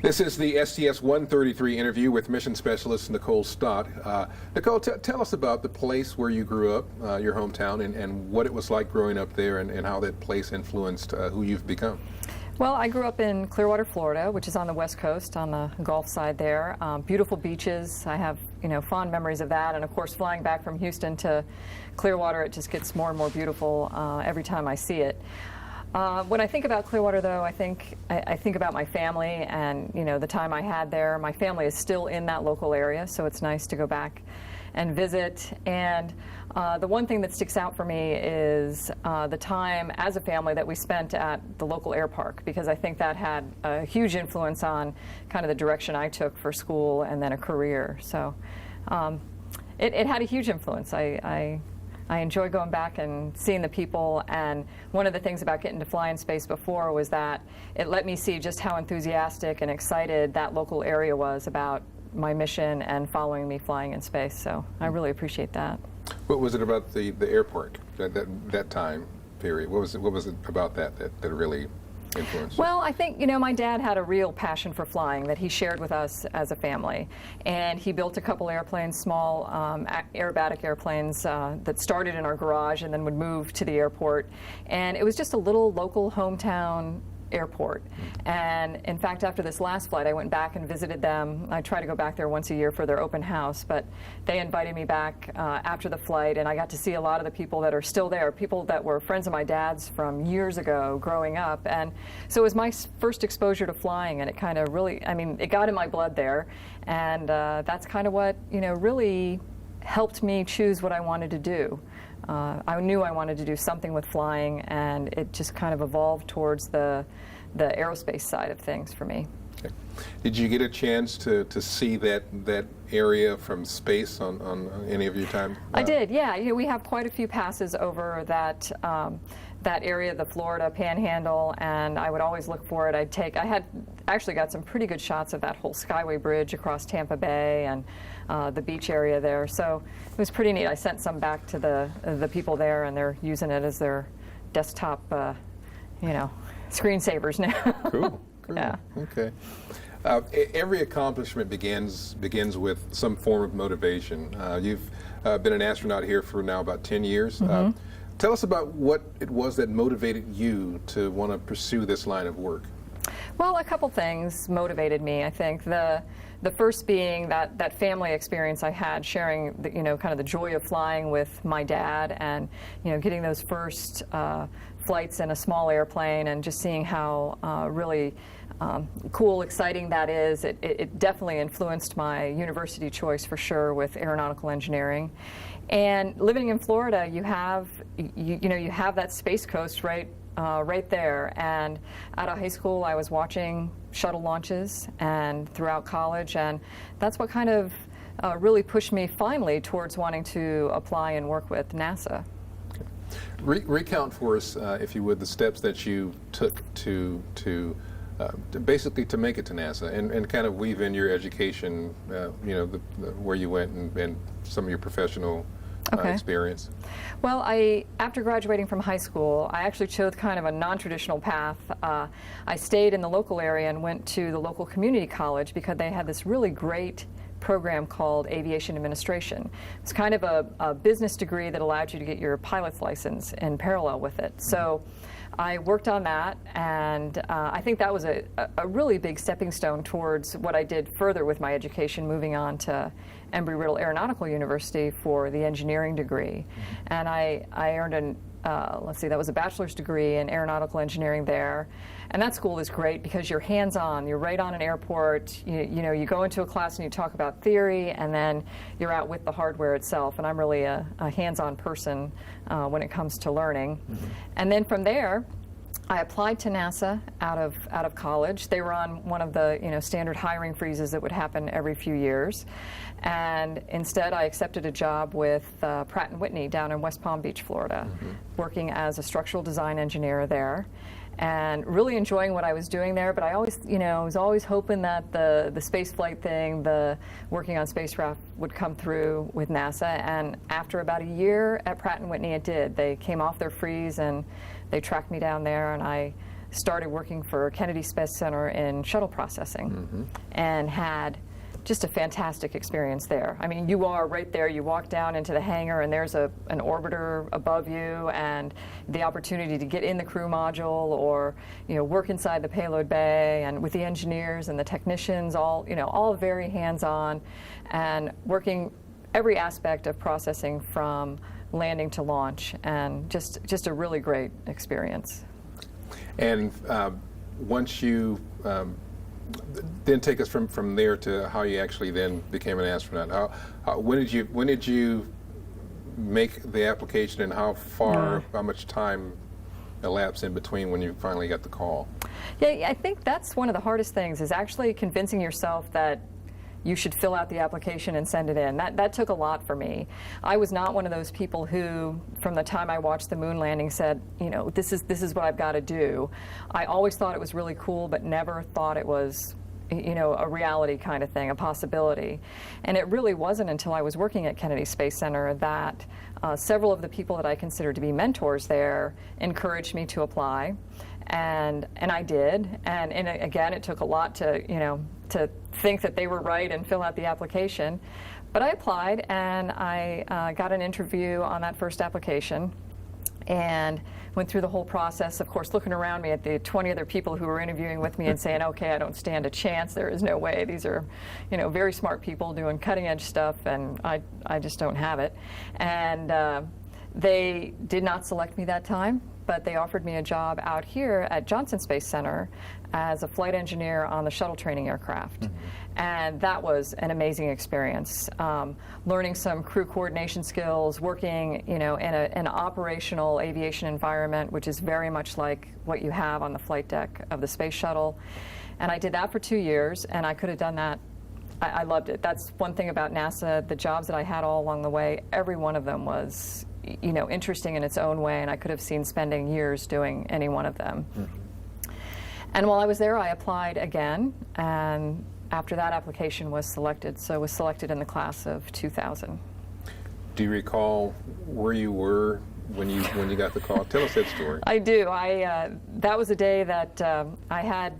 This is the STS-133 interview with Mission Specialist Nicole Stott. Nicole, tell us about the place where you grew up, your hometown, and what it was like growing up there, and how that place influenced who you've become. Well, I grew up in Clearwater, Florida, which is on the west coast, on the Gulf side there. Beautiful beaches. I have, fond memories of that. And of course, flying back from Houston to Clearwater, it just gets more and more beautiful every time I see it. When I think about Clearwater, though, I think about my family and the time I had there. My family is still in that local area, so it's nice to go back and visit. And the one thing that sticks out for me is the time as a family that we spent at the local air park, because I think that had a huge influence on kind of the direction I took for school and then a career. So it had a huge influence. I enjoy going back and seeing the people, and one of the things about getting to fly in space before was that it let me see just how enthusiastic and excited that local area was about my mission and following me flying in space. So I really appreciate that. What was it about the airport, that time period? What was it about that really influenced you? Well, I think, my dad had a real passion for flying that he shared with us as a family. And he built a couple airplanes, small aerobatic airplanes that started in our garage and then would move to the airport. And it was just a little local hometown airport. And in fact, after this last flight, I went back and visited them. I try to go back there once a year for their open house, but they invited me back after the flight, and I got to see a lot of the people that are still there, people that were friends of my dad's from years ago growing up. And so it was my first exposure to flying, and it kind of really, it got in my blood there. And that's kind of what, really helped me choose what I wanted to do. I knew I wanted to do something with flying, and it just kind of evolved towards the aerospace side of things for me. Okay. Did you get a chance to see that area from space on any of your time? I did, yeah. We have quite a few passes over that area, the Florida Panhandle, and I would always look for it. I had actually got some pretty good shots of that whole Skyway Bridge across Tampa Bay and the beach area there. So it was pretty neat. I sent some back to the people there, and they're using it as their desktop, screensavers now. Cool. Yeah. Okay. Every accomplishment begins with some form of motivation. You've been an astronaut here for now about 10 years. Mm-hmm. Tell us about what it was that motivated you to want to pursue this line of work. Well, a couple things motivated me. I think the first being that family experience I had, sharing kind of the joy of flying with my dad, and getting those first flights in a small airplane, and just seeing how really cool, exciting that is. It definitely influenced my university choice for sure with aeronautical engineering. And living in Florida, you have that Space Coast right there. And out of high school, I was watching shuttle launches, and throughout college, and that's what kind of really pushed me finally towards wanting to apply and work with NASA. Okay. Recount for us, if you would, the steps that you took to basically to make it to NASA, and kind of weave in your education, where you went and some of your professional experience. Well, after graduating from high school, I actually chose kind of a non-traditional path. I stayed in the local area and went to the local community college because they had this really great program called Aviation Administration. It's kind of a business degree that allowed you to get your pilot's license in parallel with it. So I worked on that, and I think that was a really big stepping stone towards what I did further with my education, moving on to Embry-Riddle Aeronautical University for the engineering degree. And I earned that was a bachelor's degree in aeronautical engineering there. And that school is great because you're hands-on. You're right on an airport. You go into a class and you talk about theory, and then you're out with the hardware itself. And I'm really a hands-on person when it comes to learning. Mm-hmm. And then from there, I applied to NASA out of college. They were on one of the standard hiring freezes that would happen every few years. And instead, I accepted a job with Pratt & Whitney down in West Palm Beach, Florida, mm-hmm. working as a structural design engineer there, and really enjoying what I was doing there. But I always, was always hoping that the space flight thing, the working on spacecraft, would come through with NASA. And after about a year at Pratt & Whitney, it did. They came off their freeze, and they tracked me down there, and I started working for Kennedy Space Center in shuttle processing, and had just a fantastic experience there. I mean, you are right there. You walk down into the hangar, and there's an orbiter above you, and the opportunity to get in the crew module, or work inside the payload bay, and with the engineers and the technicians, all very hands-on, and working every aspect of processing from landing to launch, and just a really great experience. And once you then take us from there to how you actually then became an astronaut. When did you make the application, and how much time elapsed in between when you finally got the call? Yeah, I think that's one of the hardest things, is actually convincing yourself that you should fill out the application and send it in. That took a lot for me. I was not one of those people who, from the time I watched the moon landing, said, this is what I've got to do. I always thought it was really cool, but never thought it was, a reality kind of thing, a possibility. And it really wasn't until I was working at Kennedy Space Center that several of the people that I considered to be mentors there encouraged me to apply. And I did, and again, it took a lot to think that they were right and fill out the application. But I applied, and I got an interview on that first application, and went through the whole process, of course, looking around me at the 20 other people who were interviewing with me and saying, okay, I don't stand a chance. There is no way. These are, very smart people doing cutting-edge stuff, and I just don't have it. And they did not select me that time, but they offered me a job out here at Johnson Space Center as a flight engineer on the shuttle training aircraft. And that was an amazing experience. Learning some crew coordination skills, working in an operational aviation environment, which is very much like what you have on the flight deck of the space shuttle. And I did that for 2 years, and I could have done that. I loved it. That's one thing about NASA. The jobs that I had all along the way, every one of them was interesting in its own way, and I could have seen spending years doing any one of them. And while I was there, I applied again, and after that application was selected, so I was selected in the class of 2000. Do you recall where you were when you got the call? Tell us that story. I do. That was a day that I had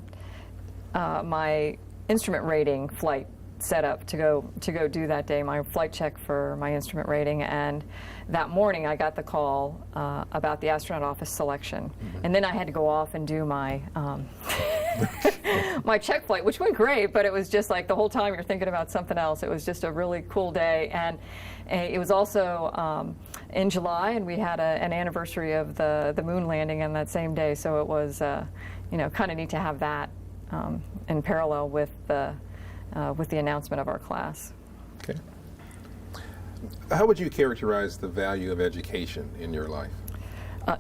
my instrument rating flight set up to go do that day, my flight check for my instrument rating, and that morning I got the call about the astronaut office selection, and then I had to go off and do my my check flight, which went great, but it was just like the whole time you're thinking about something else. It was just a really cool day, and it was also in July, and we had an anniversary of the moon landing on that same day, so it was kind of neat to have that in parallel with the announcement of our class. Okay. How would you characterize the value of education in your life?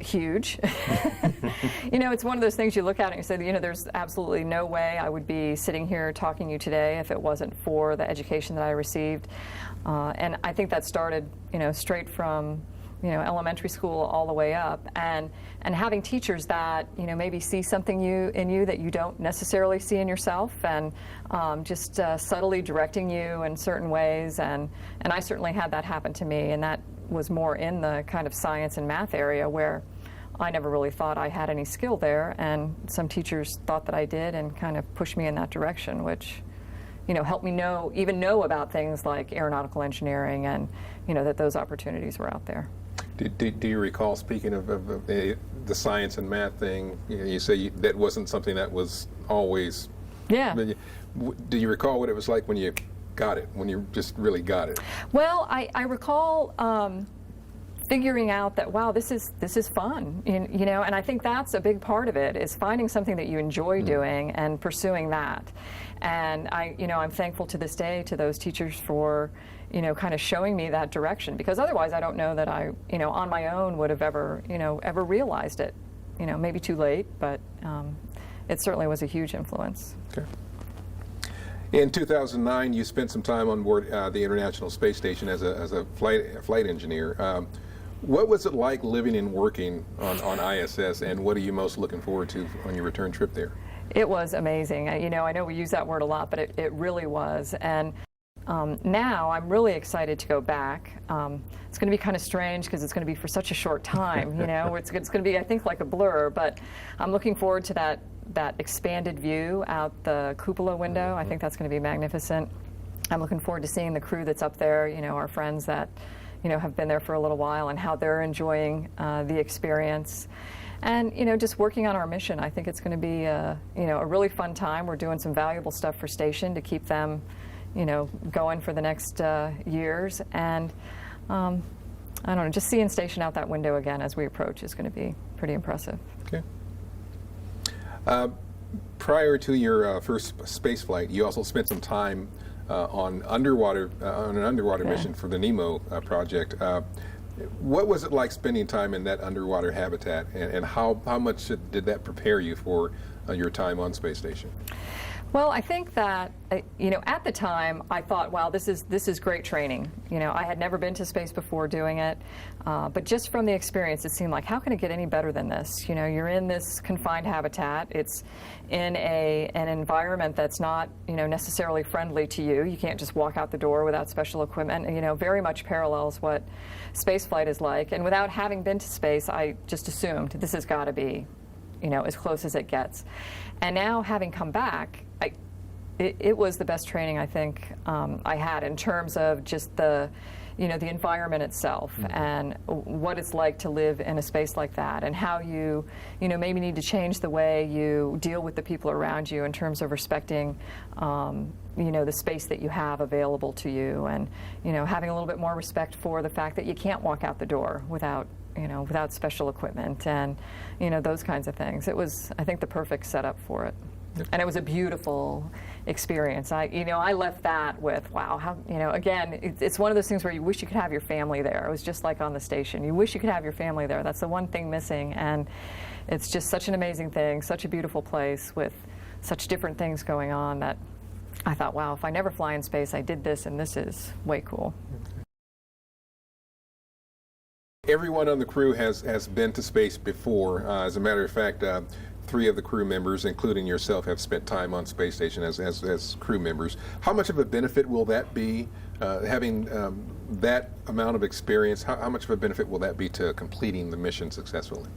Huge. It's one of those things you look at and you say, there's absolutely no way I would be sitting here talking to you today if it wasn't for the education that I received. And I think that started, straight from elementary school all the way up, and having teachers that maybe see something in you that you don't necessarily see in yourself, and just subtly directing you in certain ways, and I certainly had that happen to me, and that was more in the kind of science and math area where I never really thought I had any skill there, and some teachers thought that I did and kind of pushed me in that direction, which helped me know about things like aeronautical engineering, and that those opportunities were out there. Do you recall, speaking of the science and math thing, you say that wasn't something that was always... Yeah. Do you recall what it was like when you got it, when you just really got it? Well, I recall figuring out that, wow, this is fun, and I think that's a big part of it, is finding something that you enjoy doing and pursuing that. And I'm thankful to this day to those teachers for kind of showing me that direction, because otherwise I don't know that I on my own would have ever realized it. Maybe too late, but it certainly was a huge influence. Okay. In 2009, you spent some time on board the International Space Station as a flight engineer. What was it like living and working on ISS, and what are you most looking forward to on your return trip there? It was amazing. I know we use that word a lot, but it really was. And now I'm really excited to go back. It's going to be kind of strange because it's going to be for such a short time. You know, it's going to be, I think, like a blur. But I'm looking forward to that expanded view out the cupola window. I think that's going to be magnificent. I'm looking forward to seeing the crew that's up there. You know, our friends that have been there for a little while and how they're enjoying the experience. And just working on our mission. I think it's going to be a really fun time. We're doing some valuable stuff for station to keep them going for the next years. And I don't know, just seeing station out that window again as we approach is going to be pretty impressive. Okay. Prior to your first space flight, you also spent some time on an underwater mission for the NEMO project. What was it like spending time in that underwater habitat, and how much did that prepare you for your time on space station? Well, I think that at the time I thought, wow, this is great training. I had never been to space before doing it, but just from the experience, it seemed like, how can it get any better than this? You're in this confined habitat. It's in an environment that's not necessarily friendly to you. You can't just walk out the door without special equipment. Very much parallels what space flight is like. And without having been to space, I just assumed this has got to be as close as it gets. And now, having come back, it was the best training I think I had in terms of just the environment itself and what it's like to live in a space like that, and how you maybe need to change the way you deal with the people around you in terms of respecting the space that you have available to you, and having a little bit more respect for the fact that you can't walk out the door without special equipment and those kinds of things. It was, I think, the perfect setup for it. Yep. And it was a beautiful experience. I left that with, wow, how, again, it's one of those things where you wish you could have your family there. It was just like on the station. You wish you could have your family there. That's the one thing missing. And it's just such an amazing thing, such a beautiful place with such different things going on that I thought, wow, if I never fly in space, I did this, and this is way cool. Everyone on the crew has been to space before. As a matter of fact, 3 of the crew members, including yourself, have spent time on space station as crew members. How much of a benefit will that be, having that amount of experience? How much of a benefit will that be to completing the mission successfully?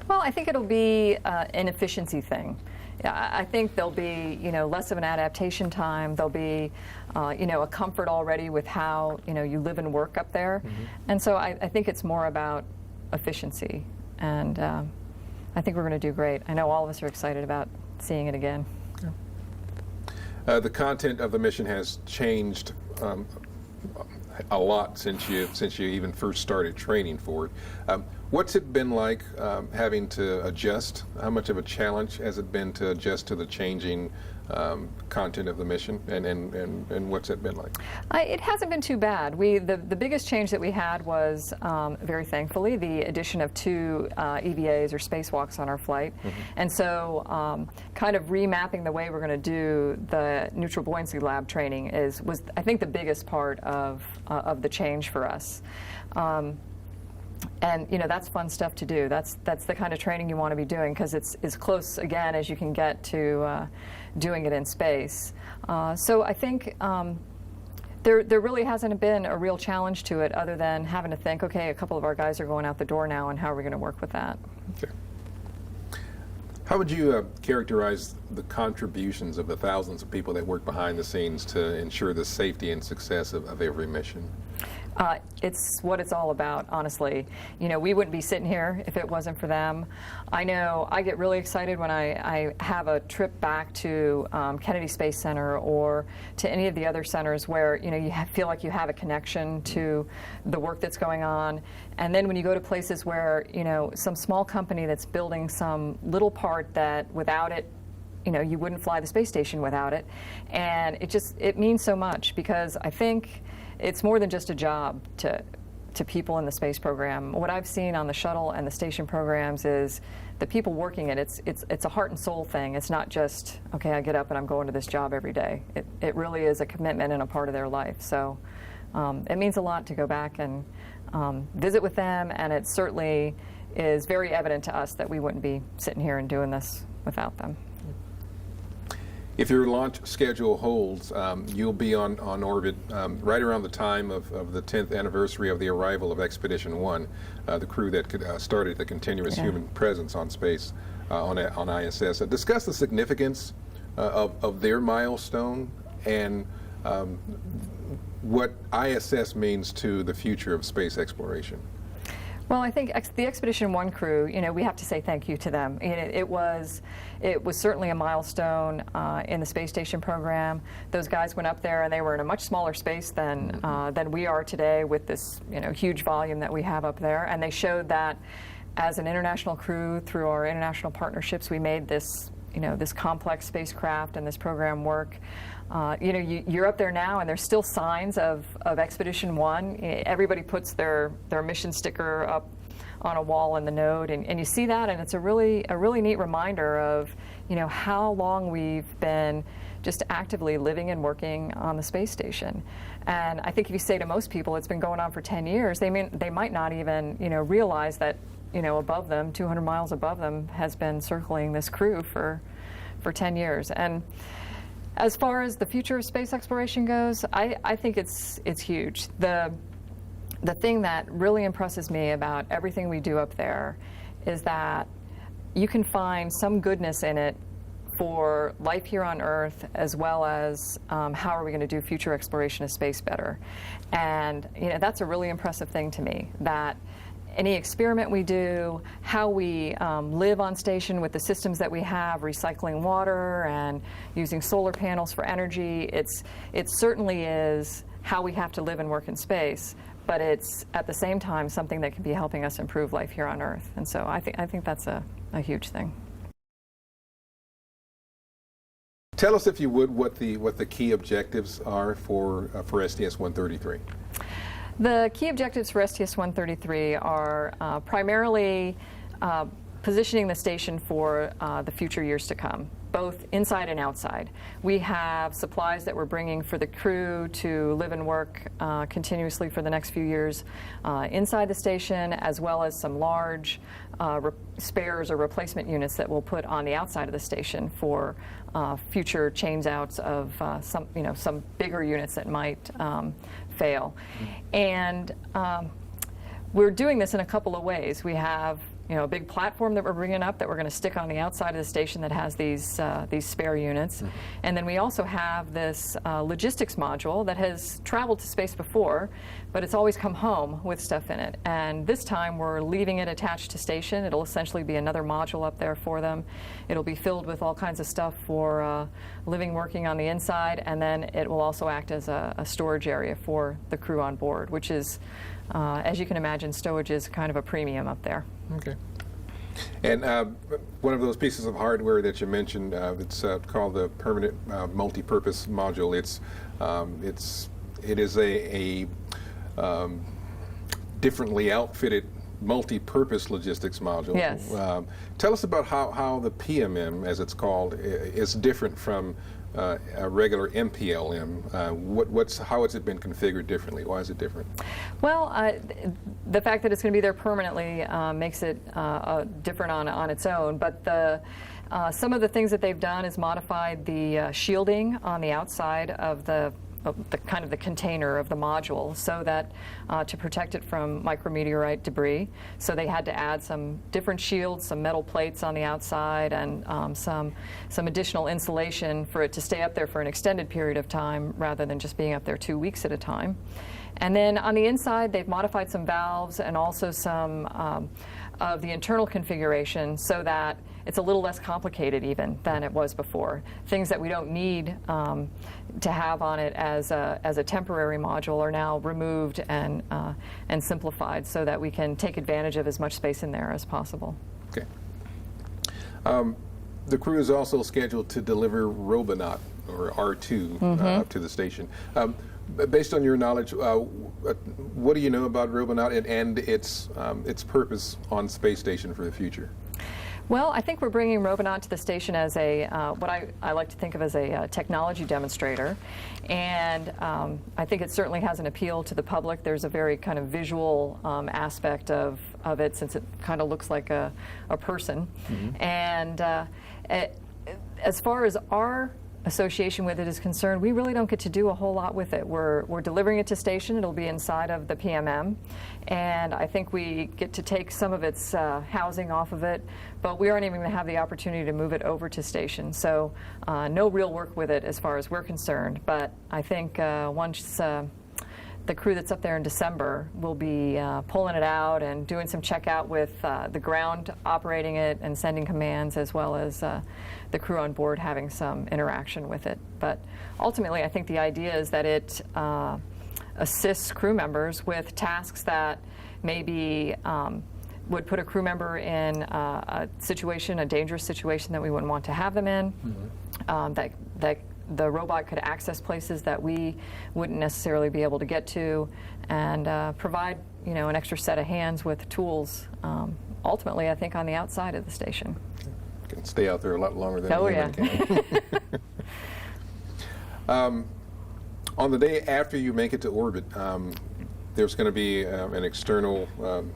Well, I think it'll be an efficiency thing. I think there'll be, less of an adaptation time. There'll be, a comfort already with how, you live and work up there. Mm-hmm. And so I think it's more about efficiency. And I think we're going to do great. I know all of us are excited about seeing it again. Yeah. The content of the mission has changed a lot since you even first started training for it. What's it been like having to adjust? How much of a challenge has it been to adjust to the changing content of the mission, and what's it been like? It hasn't been too bad. The biggest change that we had was, very thankfully, the addition of 2 EVAs or spacewalks on our flight. Mm-hmm. And so kind of remapping the way we're going to do the neutral buoyancy lab training was I think the biggest part of the change for us. And that's fun stuff to do. That's the kind of training you want to be doing, because it's as close again as you can get to doing it in space. So I think there really hasn't been a real challenge to it, other than having to think, okay, a couple of our guys are going out the door now, and how are we going to work with that? Okay. How would you characterize the contributions of the thousands of people that work behind the scenes to ensure the safety and success of every mission? It's what it's all about, honestly. We wouldn't be sitting here if it wasn't for them. I know I get really excited when I have a trip back to Kennedy Space Center or to any of the other centers where you feel like you have a connection to the work that's going on. And then when you go to places where some small company that's building some little part that without it, you wouldn't fly the space station without it. And it means so much, because I think it's more than just a job to people in the space program. What I've seen on the shuttle and the station programs is the people working it. It's a heart and soul thing. It's not just, okay, I get up and I'm going to this job every day. It really is a commitment and a part of their life. So it means a lot to go back and visit with them, and it certainly is very evident to us that we wouldn't be sitting here and doing this without them. if your launch schedule holds, you'll be on orbit right around the time of the 10th anniversary of the arrival of Expedition 1, the crew that started the continuous human presence on space on ISS. Discuss the significance of their milestone and what ISS means to the future of space exploration. Well, I think the Expedition 1 crew, we have to say thank you to them. It was certainly a milestone in the space station program. Those guys went up there and they were in a much smaller space than we are today with this huge volume that we have up there. And they showed that as an international crew, through our international partnerships, we made this this complex spacecraft and this program work. You're up there now, and there's still signs of Expedition 1. Everybody puts their mission sticker up on a wall in the node, and you see that, and it's a really neat reminder of how long we've been just actively living and working on the space station. And I think if you say to most people it's been going on for 10 years, they might not even realize that above them, 200 miles above them, has been circling this crew for 10 years. And as far as the future of space exploration goes, I think it's huge. The thing that really impresses me about everything we do up there is that you can find some goodness in it for life here on Earth, as well as how are we going to do future exploration of space better. And that's a really impressive thing to me, that any experiment we do, how we live on station with the systems that we have, recycling water and using solar panels for energy, it certainly is how we have to live and work in space, but it's at the same time something that can be helping us improve life here on Earth. And so I think that's a huge thing. Tell us, if you would, what the key objectives are for STS-133. The key objectives for STS-133 are primarily positioning the station for the future years to come, both inside and outside. We have supplies that we're bringing for the crew to live and work continuously for the next few years inside the station, as well as some large spares or replacement units that we'll put on the outside of the station for future change-outs of some bigger units that might fail. And we're doing this in a couple of ways. We have a big platform that we're bringing up that we're going to stick on the outside of the station that has these spare units. And then we also have this logistics module that has traveled to space before, but it's always come home with stuff in it. And this time we're leaving it attached to station. It'll essentially be another module up there for them. It'll be filled with all kinds of stuff for living, working on the inside, and then it will also act as a storage area for the crew on board, which is, as you can imagine, stowage is kind of a premium up there. Okay. And one of those pieces of hardware that you mentioned, it's called the permanent multi-purpose module. It is a differently outfitted multi-purpose logistics module. Yes. Tell us about how the PMM, as it's called, is different from a regular MPLM. How has it been configured differently? Why is it different? Well, the fact that it's going to be there permanently makes it different on its own. But some of the things that they've done is modified the shielding on the outside of the kind of the container of the module, so that to protect it from micrometeorite debris. So they had to add some different shields, some metal plates on the outside, and some additional insulation for it to stay up there for an extended period of time rather than just being up there 2 weeks at a time. And then on the inside, they've modified some valves and also some of the internal configuration so that it's a little less complicated even than it was before. Things that we don't need to have on it as a temporary module are now removed and simplified so that we can take advantage of as much space in there as possible. Okay. The crew is also scheduled to deliver Robonaut, or R2, up to the station. Based on your knowledge, what do you know about Robonaut and its purpose on space station for the future? Well, I think we're bringing Robonaut to the station as what I like to think of as a technology demonstrator, and I think it certainly has an appeal to the public. There's a very kind of visual aspect of it, since it kind of looks like a person. And as far as our association with it is concerned, we really don't get to do a whole lot with it. We're delivering it to station. It'll be inside of the PMM, and I think we get to take some of its housing off of it, but we aren't even going to have the opportunity to move it over to station. So no real work with it as far as we're concerned, but I think once the crew that's up there in December will be pulling it out and doing some checkout with the ground operating it and sending commands, as well as the crew on board having some interaction with it. But ultimately, I think the idea is that it assists crew members with tasks that maybe would put a crew member in a situation, a dangerous situation that we wouldn't want to have them in, that the robot could access places that we wouldn't necessarily be able to get to, and provide, you know, an extra set of hands with tools, ultimately, I think, on the outside of the station. Can stay out there a lot longer than Oh, a human can. On the day after you make it to orbit, there's going to be an external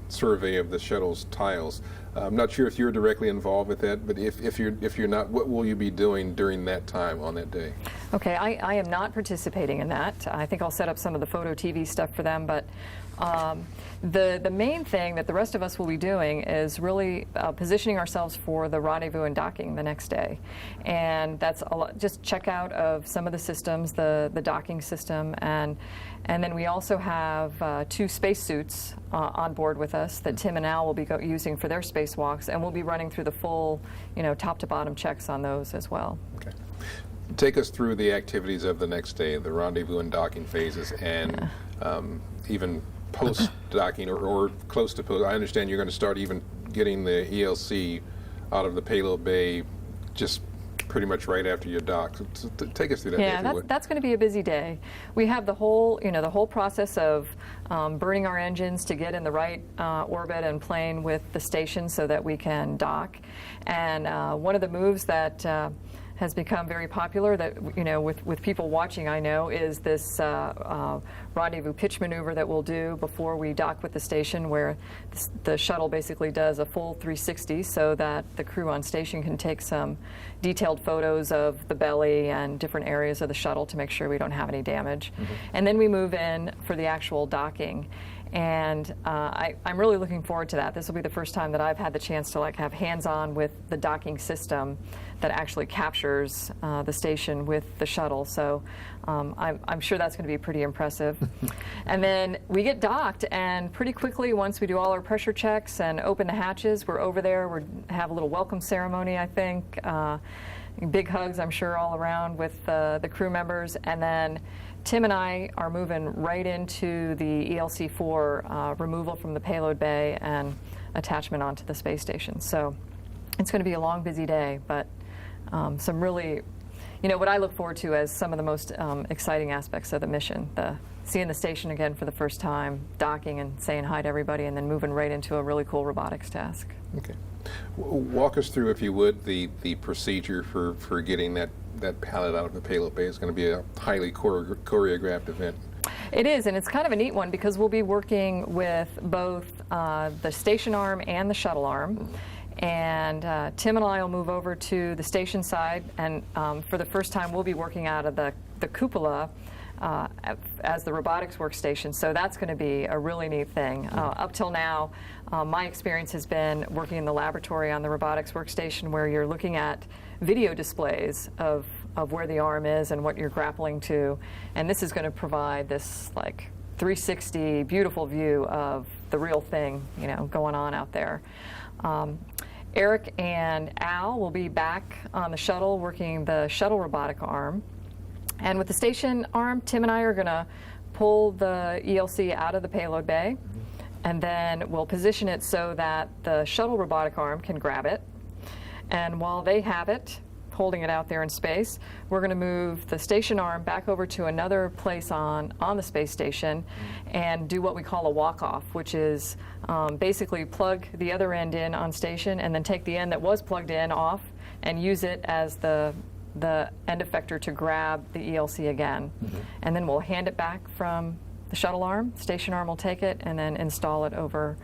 survey of the shuttle's tiles. I'm not sure if you're directly involved with that, but if you're not, what will you be doing during that time on that day? Okay, I am not participating in that. I think I'll set up some of the photo TV stuff for them, but the main thing that the rest of us will be doing is really positioning ourselves for the rendezvous and docking the next day. And that's a lot, just check out of some of the systems, the docking system, and then we also have 2 spacesuits on board with us that Tim and Al will be using for their spacewalks, and we'll be running through the full, you know, top to bottom checks on those as well. Okay. Take us through the activities of the next day, the rendezvous and docking phases, and even post-docking or close to post. I understand you're going to start even getting the ELC out of the payload bay just pretty much right after you dock. So take us through that. Yeah, that's going to be a busy day. We have the whole, you know, the whole process of burning our engines to get in the right orbit and plane with the station so that we can dock. And one of the moves that has become very popular, that, you know, with people watching, I know, is this rendezvous pitch maneuver that we'll do before we dock with the station, where the shuttle basically does a full 360 so that the crew on station can take some detailed photos of the belly and different areas of the shuttle to make sure we don't have any damage. And then we move in for the actual docking. And I'm really looking forward to that. This will be the first time that I've had the chance to have hands-on with the docking system that actually captures the station with the shuttle. So I'm sure that's going to be pretty impressive. And then we get docked, and pretty quickly, once we do all our pressure checks and open the hatches, we're over there. We have a little welcome ceremony, I think. Big hugs, I'm sure, all around with the crew members. And then Tim and I are moving right into the ELC-4 removal from the payload bay and attachment onto the space station. So it's going to be a long, busy day, but some really, you know, what I look forward to as some of the most exciting aspects of the mission, seeing the station again for the first time, docking and saying hi to everybody, and then moving right into a really cool robotics task. Okay. Walk us through, if you would, the procedure for getting that pallet out of the payload bay. Is going to be a highly choreographed event. It is, and it's kind of a neat one because we'll be working with both the station arm and the shuttle arm. And Tim and I will move over to the station side, and for the first time we'll be working out of the cupola as the robotics workstation. So that's going to be a really neat thing. Up till now, my experience has been working in the laboratory on the robotics workstation, where you're looking at video displays of where the arm is and what you're grappling to. And this is going to provide this like 360 beautiful view of the real thing, you know, going on out there. Eric and Al will be back on the shuttle working the shuttle robotic arm. And with the station arm, Tim and I are going to pull the ELC out of the payload bay, and then we'll position it so that the shuttle robotic arm can grab it. And while they have it, holding it out there in space, we're going to move the station arm back over to another place on the space station and do what we call a walk-off, which is basically plug the other end in on station and then take the end that was plugged in off and use it as the end effector to grab the ELC again. And then we'll hand it back from the shuttle arm. Station arm will take it and then install it over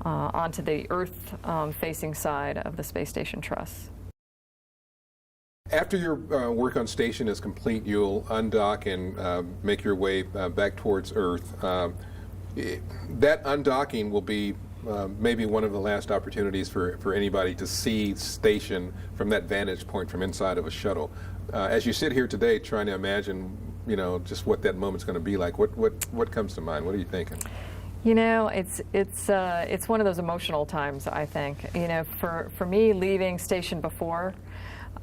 onto the Earth facing side of the space station truss. After your work on station is complete, you'll undock and make your way back towards Earth. That undocking will be maybe one of the last opportunities for anybody to see station from that vantage point from inside of a shuttle. As you sit here today trying to imagine, just what that moment's going to be like, what comes to mind? What are you thinking? It's one of those emotional times, I think. For me, leaving station before,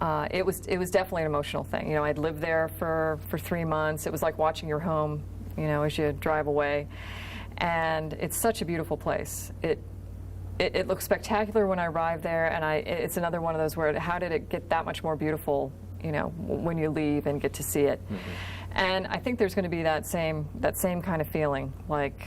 it was definitely an emotional thing. I'd lived there for 3 months. It was like watching your home, as you drive away. And it's such a beautiful place. It looks spectacular when I arrived there, and it's another one of those where how did it get that much more beautiful, when you leave and get to see it. Mm-hmm. And I think there's going to be that same kind of feeling, like,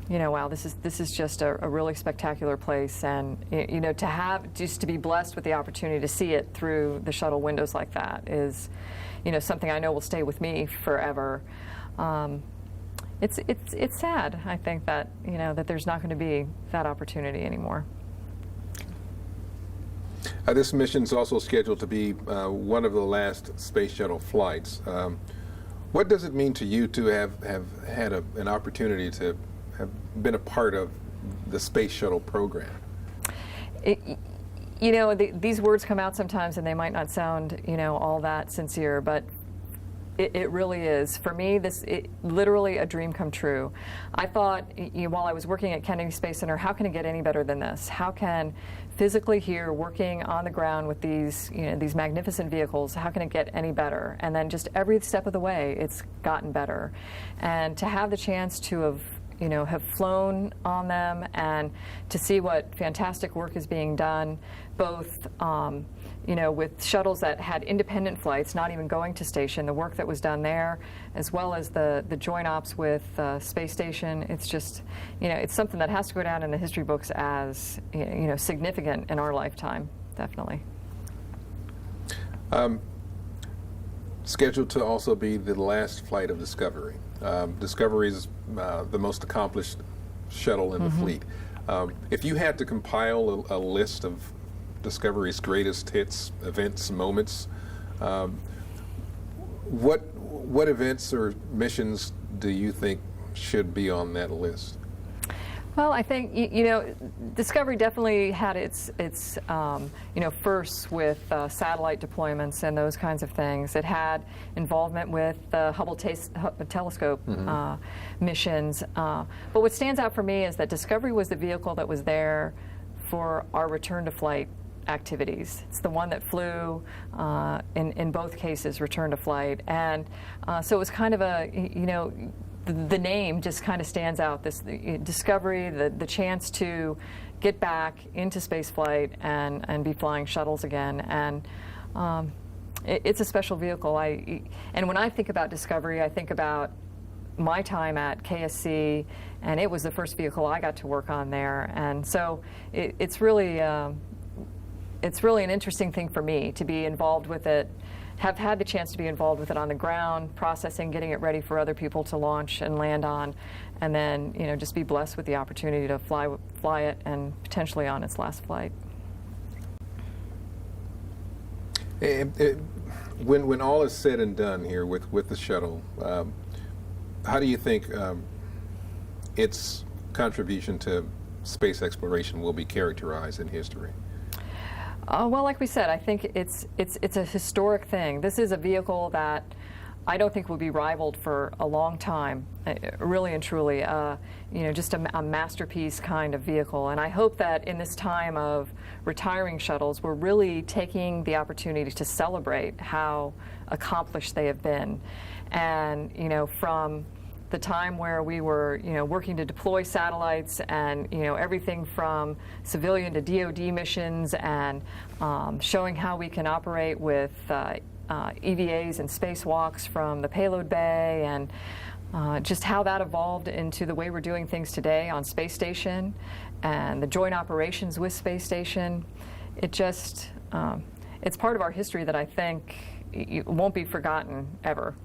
wow, this is just a really spectacular place, and to be blessed with the opportunity to see it through the shuttle windows like that is, something I know will stay with me forever. It's sad, I think, that that there's not going to be that opportunity anymore. This mission is also scheduled to be one of the last space shuttle flights. What does it mean to you to have had an opportunity to have been a part of the space shuttle program? These words come out sometimes, and they might not sound all that sincere, but it really is. For me, literally a dream come true. I thought, while I was working at Kennedy Space Center, how can it get any better than this? How can physically here, working on the ground with these magnificent vehicles, how can it get any better? And then just every step of the way, it's gotten better. And to have the chance to have flown on them and to see what fantastic work is being done, both with shuttles that had independent flights, not even going to station, the work that was done there, as well as the joint ops with Space Station. It's just, it's something that has to go down in the history books as, significant in our lifetime, definitely. Scheduled to also be the last flight of Discovery. Discovery is the most accomplished shuttle in the fleet. If you had to compile a list of Discovery's greatest hits, events, moments, what events or missions do you think should be on that list? Well, I think Discovery definitely had its firsts with satellite deployments and those kinds of things. It had involvement with the Hubble telescope missions. But what stands out for me is that Discovery was the vehicle that was there for our return to flight activities. It's the one that flew in both cases, return to flight, and so it was kind of the name just kind of stands out. This Discovery, the chance to get back into space flight and be flying shuttles again, and it's a special vehicle. And when I think about Discovery, I think about my time at KSC, and it was the first vehicle I got to work on there, and so it's really an interesting thing for me to be involved with it. Have had the chance to be involved with it on the ground, processing, getting it ready for other people to launch and land on, and then just be blessed with the opportunity to fly it and potentially on its last flight. When all is said and done here with the shuttle, how do you think its contribution to space exploration will be characterized in history? Well, like we said, I think it's a historic thing. This is a vehicle that I don't think will be rivaled for a long time, really and truly. Just a masterpiece kind of vehicle. And I hope that in this time of retiring shuttles, we're really taking the opportunity to celebrate how accomplished they have been. And from the time where we were, working to deploy satellites and, everything from civilian to DoD missions, and showing how we can operate with EVAs and spacewalks from the payload bay, and just how that evolved into the way we're doing things today on Space Station and the joint operations with Space Station. It just, it's part of our history that I think won't be forgotten ever.